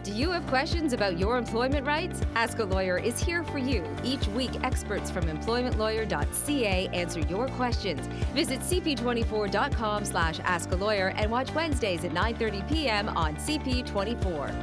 Do you have questions about your employment rights? Ask a Lawyer is here for you. Each week, experts from EmploymentLawyer.ca answer your questions. Visit cp24.com/askalawyer and watch Wednesdays at 9:30 p.m. on CP24.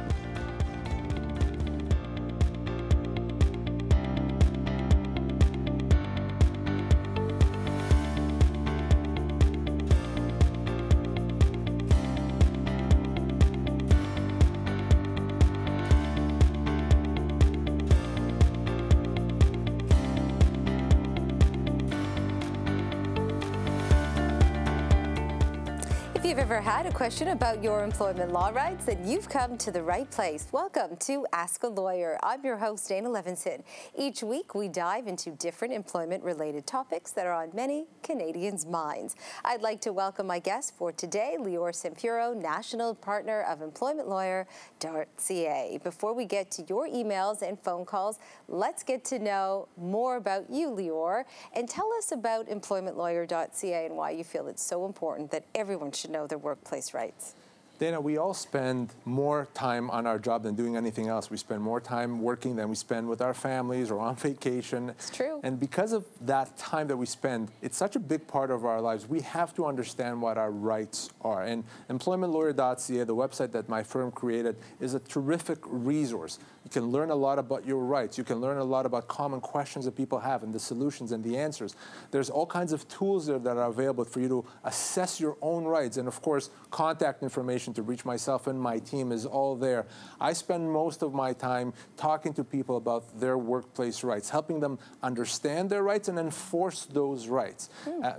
If you've ever had a question about your employment law rights, then you've come to the right place. Welcome to Ask a Lawyer. I'm your host, Dana Levinson. Each week, we dive into different employment-related topics that are on many Canadians' minds. I'd like to welcome my guest for today, Lior Sampiero, National Partner of EmploymentLawyer.ca. Before we get to your emails and phone calls, let's get to know more about you, Lior, and tell us about EmploymentLawyer.ca and why you feel it's so important that everyone should know their workplace rights. Dana, we all spend more time on our job than doing anything else. We spend more time working than we spend with our families or on vacation. It's true. And because of that time that we spend, it's such a big part of our lives. We have to understand what our rights are. And EmploymentLawyer.ca, the website that my firm created, is a terrific resource. You can learn a lot about your rights. You can learn a lot about common questions that people have and the solutions and the answers. There's all kinds of tools there that are available for you to assess your own rights. And of course, contact information to reach myself and my team is all there. I spend most of my time talking to people about their workplace rights, helping them understand their rights and enforce those rights.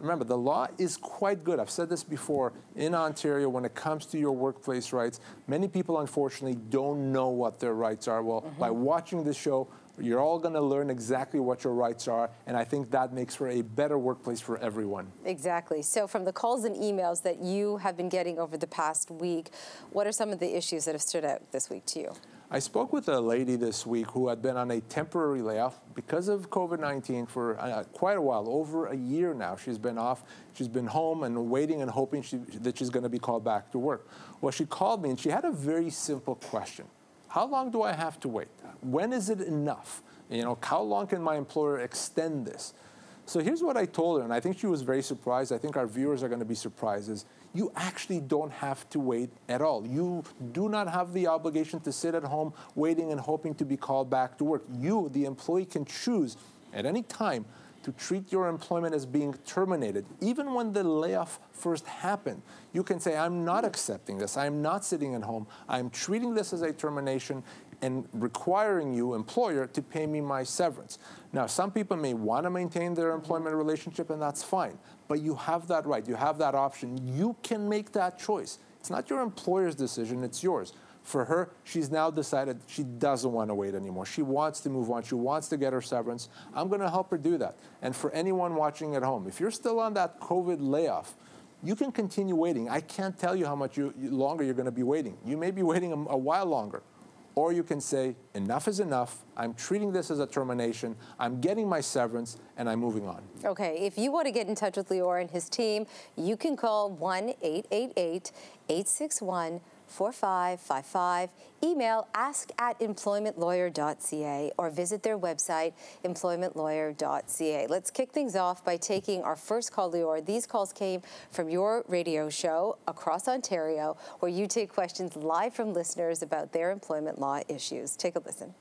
Remember, the law is quite good. I've said this before. In Ontario, when it comes to your workplace rights, many people, unfortunately, don't know what their rights are. Well, by watching this show, you're all going to learn exactly what your rights are, and I think that makes for a better workplace for everyone. Exactly. So from the calls and emails that you have been getting over the past week, what are some of the issues that have stood out this week to you? I spoke with a lady this week who had been on a temporary layoff because of COVID-19 for quite a while, over a year now. She's been off. She's been home and waiting and hoping that she's going to be called back to work. Well, she called me, and she had a very simple question. How long do I have to wait? When is it enough? You know, how long can my employer extend this? So here's what I told her, and I think she was very surprised. I think our viewers are going to be surprised, is you actually don't have to wait at all. You do not have the obligation to sit at home waiting and hoping to be called back to work. You, the employee, can choose at any time to treat your employment as being terminated. Even when the layoff first happened, you can say, I'm not accepting this. I'm not sitting at home. I'm treating this as a termination and requiring you, employer, to pay me my severance. Now, some people may want to maintain their employment relationship, and that's fine. But you have that right. You have that option. You can make that choice. It's not your employer's decision. It's yours. For her, she's now decided she doesn't want to wait anymore. She wants to move on. She wants to get her severance. I'm going to help her do that. And for anyone watching at home, if you're still on that COVID layoff, you can continue waiting. I can't tell you how much longer you're going to be waiting. You may be waiting a while longer. Or you can say, enough is enough. I'm treating this as a termination. I'm getting my severance, and I'm moving on. Okay, if you want to get in touch with Lior and his team, you can call 1-888-861-4555, email ask@employmentlawyer.ca, or visit their website, employmentlawyer.ca. Let's kick things off by taking our first call, Lior. These calls came from your radio show across Ontario, where you take questions live from listeners about their employment law issues. Take a listen.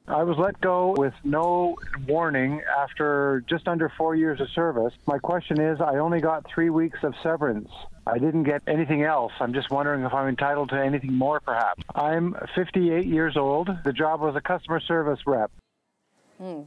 I was let go with no warning after just under 4 years of service. My question is, I only got 3 weeks of severance. I didn't get anything else. I'm just wondering if I'm entitled to anything more, perhaps. I'm 58 years old. The job was a customer service rep. So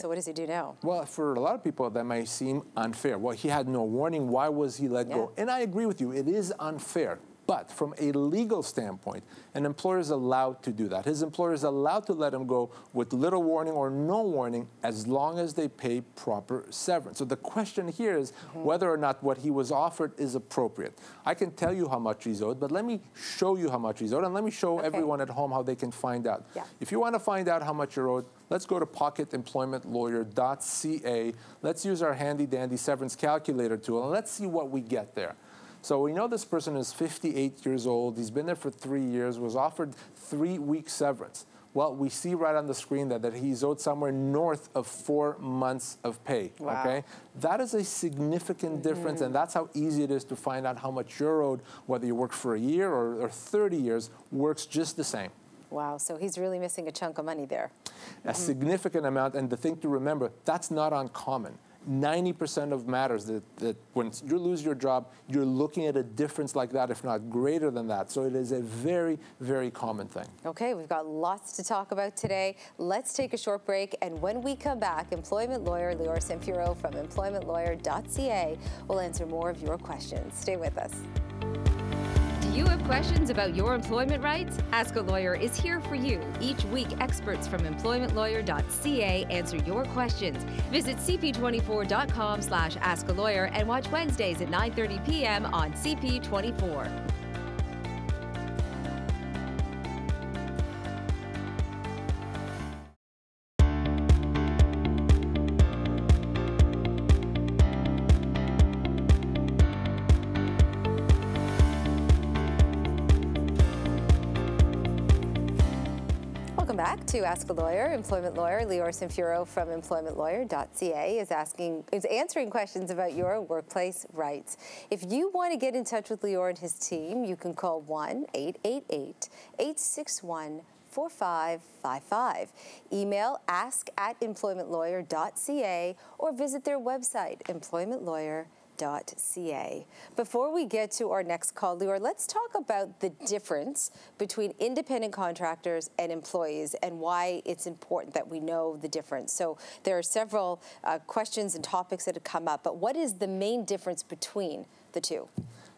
what does he do now? Well, for a lot of people, that may seem unfair. Well, he had no warning. Why was he let go? And I agree with you. It is unfair. But from a legal standpoint, an employer is allowed to do that. His employer is allowed to let him go with little warning or no warning as long as they pay proper severance. So the question here is whether or not what he was offered is appropriate. I can tell you how much he's owed, but let me show you how much he's owed, and let me show everyone at home how they can find out. If you want to find out how much you're owed, let's go to pocketemploymentlawyer.ca. Let's use our handy-dandy severance calculator tool, and let's see what we get there. So we know this person is 58 years old. He's been there for 3 years, was offered 3-week severance. Well, we see right on the screen that he's owed somewhere north of 4 months of pay, wow. okay? That is a significant difference, and that's how easy it is to find out how much you're owed, whether you work for a year or 30 years, works just the same. Wow, so he's really missing a chunk of money there. A significant amount, and the thing to remember, that's not uncommon. 90% of matters that when you lose your job, you're looking at a difference like that, if not greater than that. So it is a very, very common thing. Okay, we've got lots to talk about today. Let's take a short break, and when we come back, employment lawyer Lior Samfiru from EmploymentLawyer.ca will answer more of your questions. Stay with us. Do you have questions about your employment rights? Ask a Lawyer is here for you. Each week, experts from EmploymentLawyer.ca answer your questions. Visit cp24.com/askalawyer and watch Wednesdays at 9:30 p.m. on CP24. Welcome back to Ask a Lawyer. Employment lawyer Lior Samfiru from EmploymentLawyer.ca is answering questions about your workplace rights. If you want to get in touch with Lior and his team, you can call 1-888-861-4555. Email ask@employmentlawyer.ca or visit their website, EmploymentLawyer.ca. Before we get to our next call, Lior, let's talk about the difference between independent contractors and employees and why it's important that we know the difference. So there are several questions and topics that have come up, but what is the main difference between the two?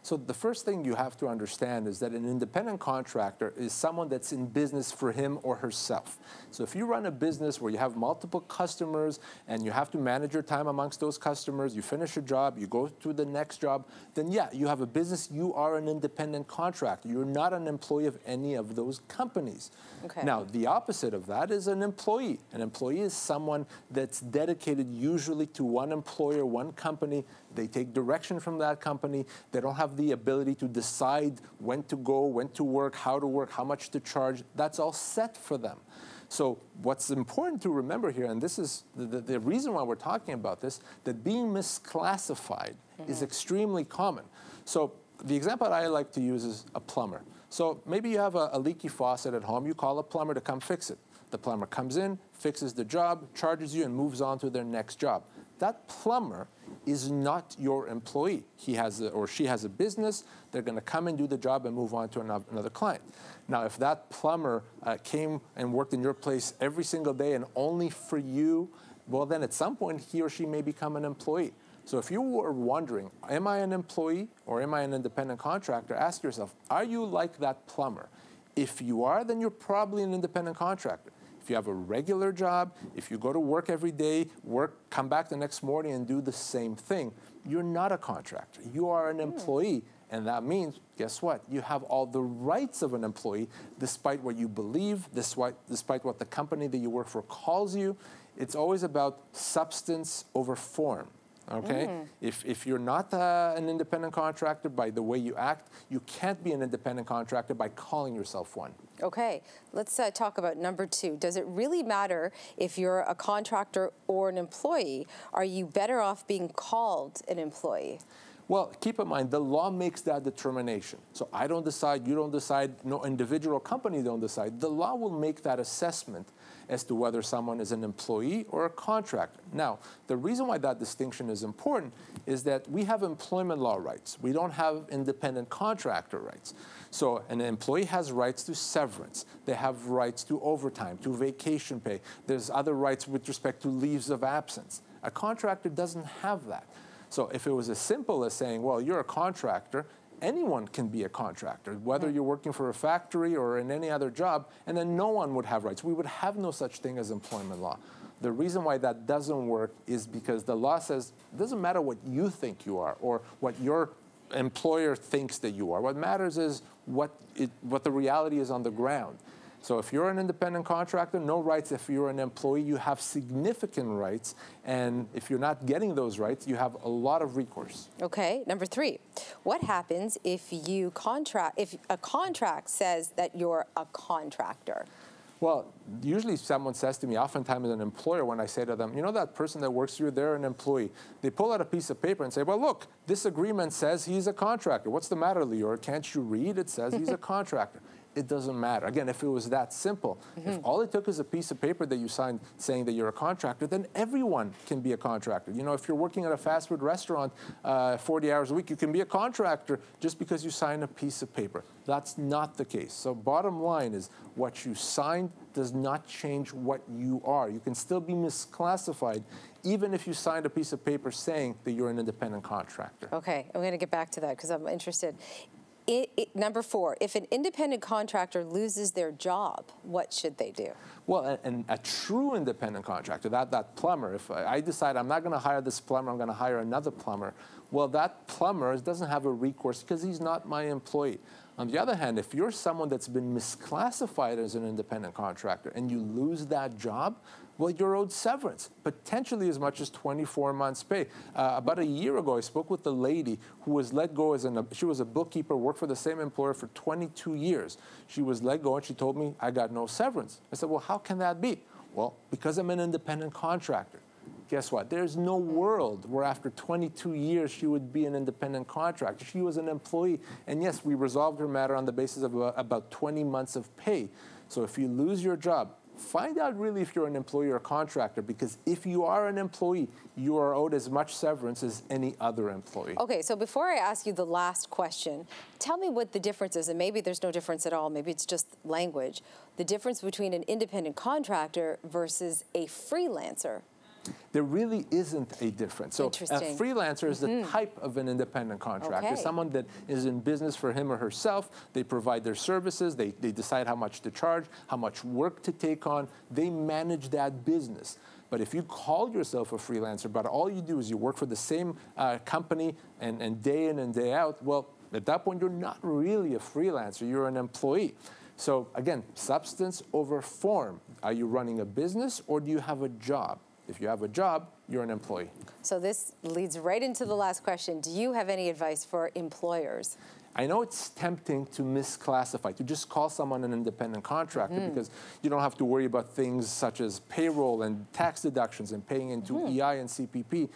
So the first thing you have to understand is that an independent contractor is someone that's in business for him or herself. So if you run a business where you have multiple customers and you have to manage your time amongst those customers, you finish a job, you go to the next job, then yeah, you have a business, you are an independent contractor. You're not an employee of any of those companies. Okay. Now, the opposite of that is an employee. An employee is someone that's dedicated usually to one employer, one company. They take direction from that company. They don't have the ability to decide when to go, when to work, how much to charge. That's all set for them. So what's important to remember here, and this is the reason why we're talking about this, that being misclassified is extremely common. So the example that I like to use is a plumber. So maybe you have a leaky faucet at home. You call a plumber to come fix it. The plumber comes in, fixes the job, charges you, and moves on to their next job. That plumber is not your employee. He has or she has a business. They're going to come and do the job and move on to another client. Now, if that plumber came and worked in your place every single day and only for you, well, then at some point he or she may become an employee. So if you were wondering, am I an employee or am I an independent contractor, ask yourself, are you like that plumber? If you are, then you're probably an independent contractor. If you have a regular job, if you go to work every day, come back the next morning and do the same thing, you're not a contractor. You are an employee. And that means, guess what? You have all the rights of an employee, despite what you believe, despite what the company that you work for calls you. It's always about substance over form. Okay? If you're not an independent contractor by the way you act, you can't be an independent contractor by calling yourself one. Okay, let's talk about number two. Does it really matter if you're a contractor or an employee? Are you better off being called an employee? Well, keep in mind, the law makes that determination. So I don't decide, you don't decide, no individual company don't decide. The law will make that assessment as to whether someone is an employee or a contractor. Now, the reason why that distinction is important is that we have employment law rights. We don't have independent contractor rights. So an employee has rights to severance. They have rights to overtime, to vacation pay. There's other rights with respect to leaves of absence. A contractor doesn't have that. So if it was as simple as saying, well, you're a contractor, anyone can be a contractor, whether you're working for a factory or in any other job, and then no one would have rights. We would have no such thing as employment law. The reason why that doesn't work is because the law says it doesn't matter what you think you are or what your employer thinks that you are. What matters is what the reality is on the ground. So if you're an independent contractor, no rights. If you're an employee, you have significant rights. And if you're not getting those rights, you have a lot of recourse. Okay, number 3. What happens if a contract says that you're a contractor? Well, usually someone says to me, oftentimes an employer, when I say to them, you know that person that works for you, they're an employee. They pull out a piece of paper and say, well, look, this agreement says he's a contractor. What's the matter, Lior? Can't you read? It says he's a contractor. It doesn't matter. Again, if it was that simple, if all it took is a piece of paper that you signed saying that you're a contractor, then everyone can be a contractor. You know, if you're working at a fast food restaurant 40 hours a week, you can be a contractor just because you sign a piece of paper. That's not the case. So bottom line is what you signed does not change what you are. You can still be misclassified even if you signed a piece of paper saying that you're an independent contractor. Okay, I'm going to get back to that because I'm interested. Number 4, if an independent contractor loses their job, what should they do? Well, and a true independent contractor, that plumber, if I decide I'm not going to hire this plumber, I'm going to hire another plumber, well, that plumber doesn't have a recourse because he's not my employee. On the other hand, if you're someone that's been misclassified as an independent contractor and you lose that job, well, you're owed severance, potentially as much as 24 months' pay. About a year ago, I spoke with a lady who was let go she was a bookkeeper, worked for the same employer for 22 years. She was let go and she told me, I got no severance. I said, well, how can that be? Well, because I'm an independent contractor. Guess what? There's no world where after 22 years she would be an independent contractor. She was an employee. And yes, we resolved her matter on the basis of about 20 months of pay. So if you lose your job, find out really if you're an employee or a contractor, because if you are an employee, you are owed as much severance as any other employee. Okay, so before I ask you the last question, tell me what the difference is, and maybe there's no difference at all, maybe it's just language, the difference between an independent contractor versus a freelancer. There really isn't a difference. So a freelancer is the type of an independent contractor, someone that is in business for him or herself. They provide their services. They decide how much to charge, how much work to take on. They manage that business. But if you call yourself a freelancer, but all you do is you work for the same company and day in and day out, well, at that point, you're not really a freelancer. You're an employee. So again, substance over form. Are you running a business or do you have a job? If you have a job, you're an employee. So this leads right into the last question. Do you have any advice for employers? I know it's tempting to misclassify, to just call someone an independent contractor because you don't have to worry about things such as payroll and tax deductions and paying into EI and CPP.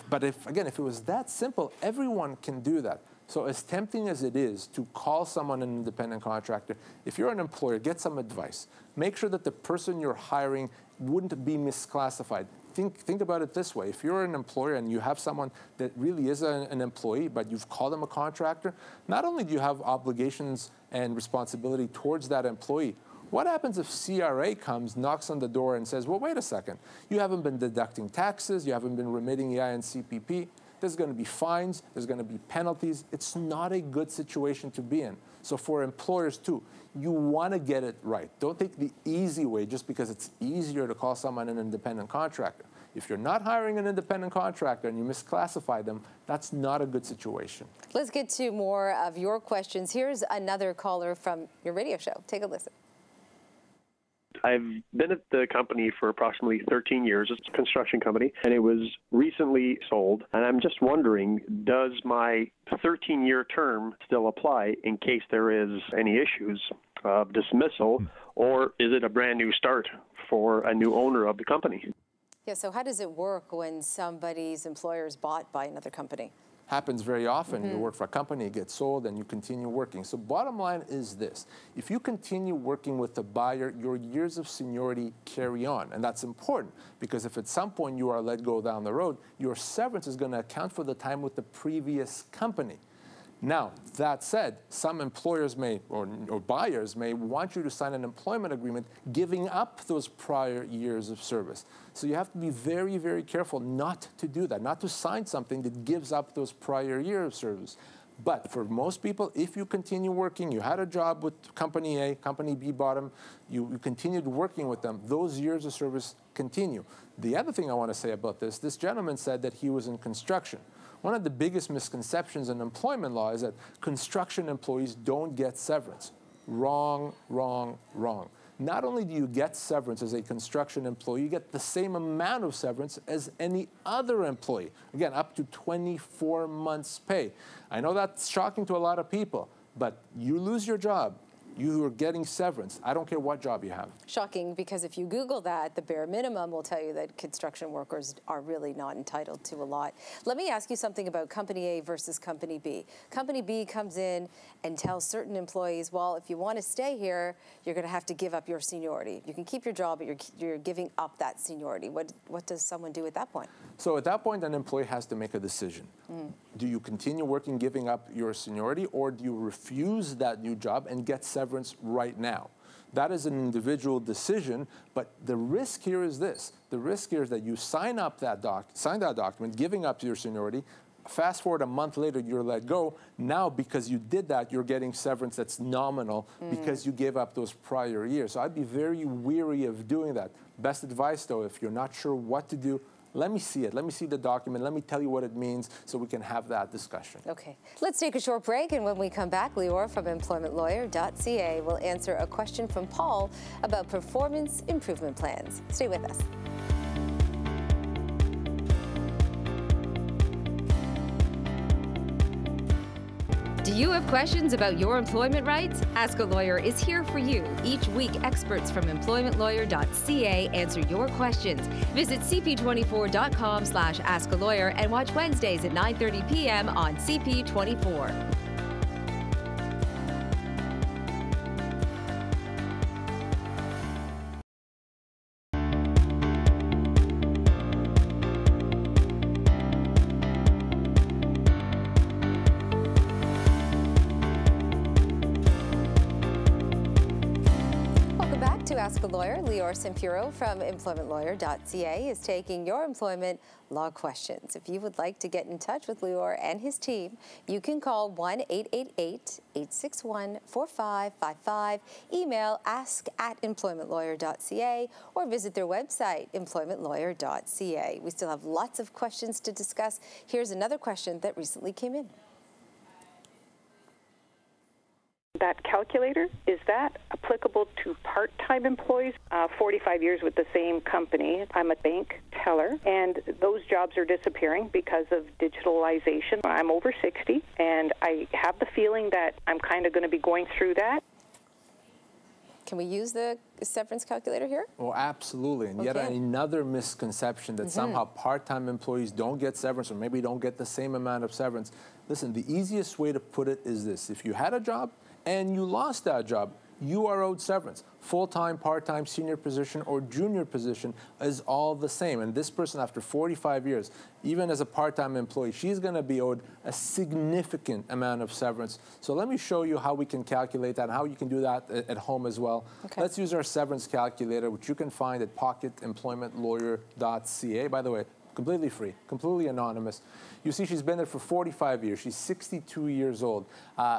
But if it was that simple, everyone can do that. So as tempting as it is to call someone an independent contractor, if you're an employer, get some advice. Make sure that the person you're hiring wouldn't be misclassified. Think about it this way. If you're an employer and you have someone that really is an employee, but you've called them a contractor, not only do you have obligations and responsibility towards that employee, what happens if CRA comes, knocks on the door and says, well, wait a second, you haven't been deducting taxes, you haven't been remitting EI and CPP, there's going to be fines, there's going to be penalties. It's not a good situation to be in. So for employers too, you want to get it right. Don't take the easy way just because it's easier to call someone an independent contractor. If you're not hiring an independent contractor and you misclassify them, that's not a good situation. Let's get to more of your questions. Here's another caller from your radio show. Take a listen. I've been at the company for approximately 13 years. It's a construction company, and it was recently sold. And I'm just wondering, does my 13-year term still apply in case there is any issues of dismissal, or is it a brand new start for a new owner of the company? Yeah, so how does it work when somebody's employer is bought by another company? Happens very often. You work for a company, it gets sold, and you continue working. So bottom line is this. If you continue working with the buyer, your years of seniority carry on. And that's important because if at some point you are let go down the road, your severance is going to account for the time with the previous company. Now, that said, some employers may, or buyers may want you to sign an employment agreement giving up those prior years of service. So you have to be very, very careful not to do that, not to sign something that gives up those prior years of service. But for most people, if you continue working, you had a job with company A, company B bottom, you continued working with them, those years of service continue. The other thing I want to say about this gentleman said that he was in construction. One of the biggest misconceptions in employment law is that construction employees don't get severance. Wrong, wrong, wrong. Not only do you get severance as a construction employee, you get the same amount of severance as any other employee. Again, up to 24 months' pay. I know that's shocking to a lot of people, but you lose your job, you are getting severance. I don't care what job you have. Shocking, because if you Google that, the bare minimum will tell you that construction workers are really not entitled to a lot. Let me ask you something about Company A versus Company B. Company B comes in and tells certain employees, well, if you want to stay here, you're going to have to give up your seniority. You can keep your job, but you're giving up that seniority. What does someone do at that point? So at that point, an employee has to make a decision. Do you continue working, giving up your seniority, or do you refuse that new job and get severance right now? That is an individual decision, but the risk here is this. The risk here is that you sign that document, giving up your seniority. Fast forward a month later, you're let go. Now, because you did that, you're getting severance that's nominal because you gave up those prior years. So I'd be very weary of doing that. Best advice, though, if you're not sure what to do, let me see it. Let me see the document. Let me tell you what it means so we can have that discussion. Okay. Let's take a short break, and when we come back, Lior from EmploymentLawyer.ca will answer a question from Paul about performance improvement plans. Stay with us. Do you have questions about your employment rights? Ask a Lawyer is here for you. Each week, experts from EmploymentLawyer.ca answer your questions. Visit cp24.com/askalawyer and watch Wednesdays at 9:30 p.m. on CP24. Ask a Lawyer. Lior Sampiero from EmploymentLawyer.ca is taking your employment law questions. If you would like to get in touch with Lior and his team, you can call 1-888-861-4555, email ask@employmentlawyer.ca, or visit their website, employmentlawyer.ca. We still have lots of questions to discuss. Here's another question that recently came in. That calculator, is that applicable to part-time employees? 45 years with the same company. I'm a bank teller, and those jobs are disappearing because of digitalization. I'm over 60, and I have the feeling that I'm kind of going to be going through that. Can we use the severance calculator here? Oh, absolutely. And yet another misconception that somehow part-time employees don't get severance, or maybe don't get the same amount of severance. Listen, the easiest way to put it is this. If you had a job and you lost that job, you are owed severance. Full-time, part-time, senior position, or junior position is all the same. And this person, after 45 years, even as a part-time employee, she's going to be owed a significant amount of severance. So let me show you how we can calculate that and how you can do that at home as well. Okay. Let's use our severance calculator, which you can find at pocketemploymentlawyer.ca. By the way, completely free, completely anonymous. You see, she's been there for 45 years. She's 62 years old.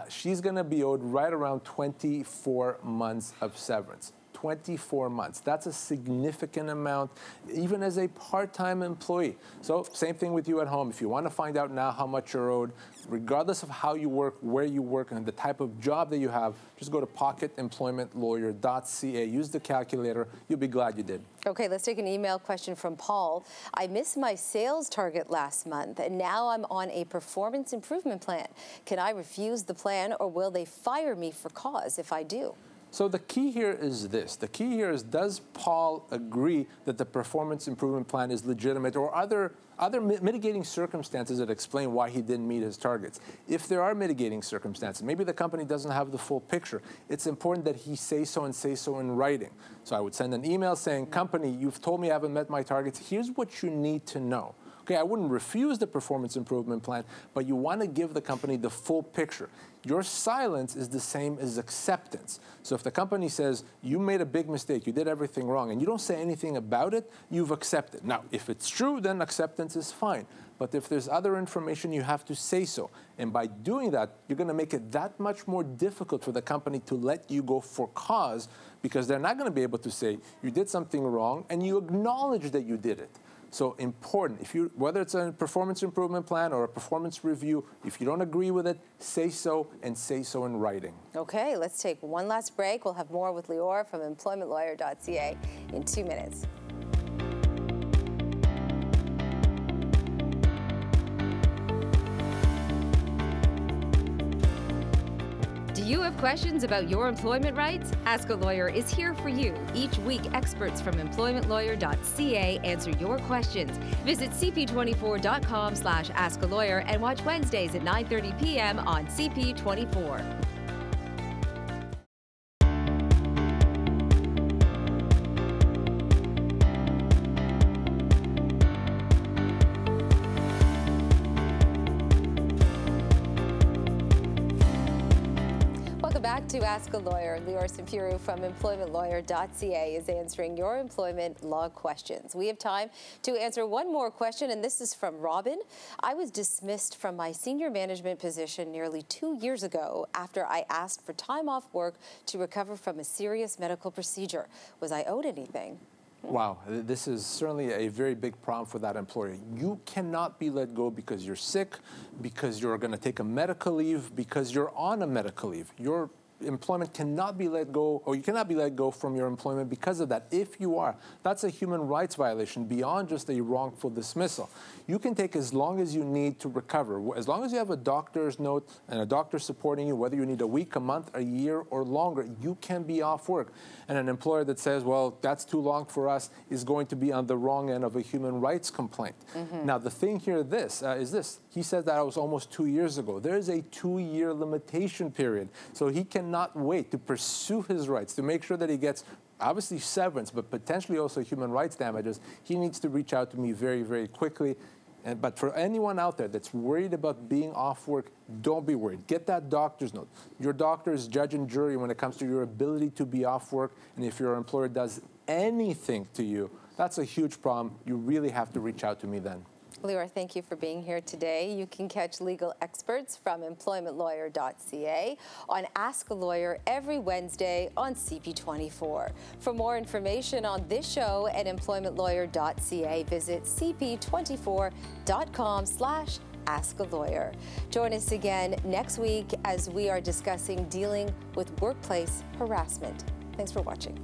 She's going to be owed right around 24 months of severance. 24 months. That's a significant amount, even as a part-time employee. So same thing with you at home. If you want to find out now how much you're owed, regardless of how you work, where you work, and the type of job that you have, just go to pocketemploymentlawyer.ca. Use the calculator. You'll be glad you did. Okay, let's take an email question from Paul. I missed my sales target last month, and now I'm on a performance improvement plan. Can I refuse the plan, or will they fire me for cause if I do? So the key here is this. The key here is, does Paul agree that the performance improvement plan is legitimate, or other mitigating circumstances that explain why he didn't meet his targets? If there are mitigating circumstances, maybe the company doesn't have the full picture, it's important that he say so, and say so in writing. So I would send an email saying, company, you've told me I haven't met my targets. Here's what you need to know. Okay, I wouldn't refuse the performance improvement plan, but you want to give the company the full picture. Your silence is the same as acceptance. So if the company says, you made a big mistake, you did everything wrong, and you don't say anything about it, you've accepted. Now, if it's true, then acceptance is fine. But if there's other information, you have to say so. And by doing that, you're going to make it that much more difficult for the company to let you go for cause, because they're not going to be able to say, you did something wrong, and you acknowledge that you did it. So important, whether it's a performance improvement plan or a performance review, if you don't agree with it, say so, and say so in writing. Okay, let's take one last break. We'll have more with Lior from EmploymentLawyer.ca in 2 minutes. Do you have questions about your employment rights? Ask a Lawyer is here for you. Each week, experts from EmploymentLawyer.ca answer your questions. Visit cp24.com/askalawyer and watch Wednesdays at 9:30 p.m. on CP24. Back to Ask a Lawyer. Lior Sampiru from EmploymentLawyer.ca is answering your employment law questions. We have time to answer one more question, and this is from Robin. I was dismissed from my senior management position nearly 2 years ago after I asked for time off work to recover from a serious medical procedure. Was I owed anything? Wow, this is certainly a very big problem for that employer. You cannot be let go because you're sick, because you're going to take a medical leave, because you're on a medical leave. Your employment cannot be let go, or you cannot be let go from your employment because of that. If you are, that's a human rights violation beyond just a wrongful dismissal. You can take as long as you need to recover. As long as you have a doctor's note and a doctor supporting you, whether you need a week, a month, a year, or longer, you can be off work. And an employer that says, well, that's too long for us, is going to be on the wrong end of a human rights complaint. Now, the thing here is this. He said that was almost 2 years ago. There is a 2-year limitation period. So he cannot wait to pursue his rights, to make sure that he gets obviously severance, but potentially also human rights damages. He needs to reach out to me very, very quickly. But for anyone out there that's worried about being off work, don't be worried. Get that doctor's note. Your doctor is judge and jury when it comes to your ability to be off work. And if your employer does anything to you, that's a huge problem. You really have to reach out to me then. Lior, thank you for being here today. You can catch legal experts from EmploymentLawyer.ca on Ask a Lawyer every Wednesday on CP24. For more information on this show and EmploymentLawyer.ca, visit cp24.com/Ask a Lawyer. Join us again next week as we are discussing dealing with workplace harassment. Thanks for watching.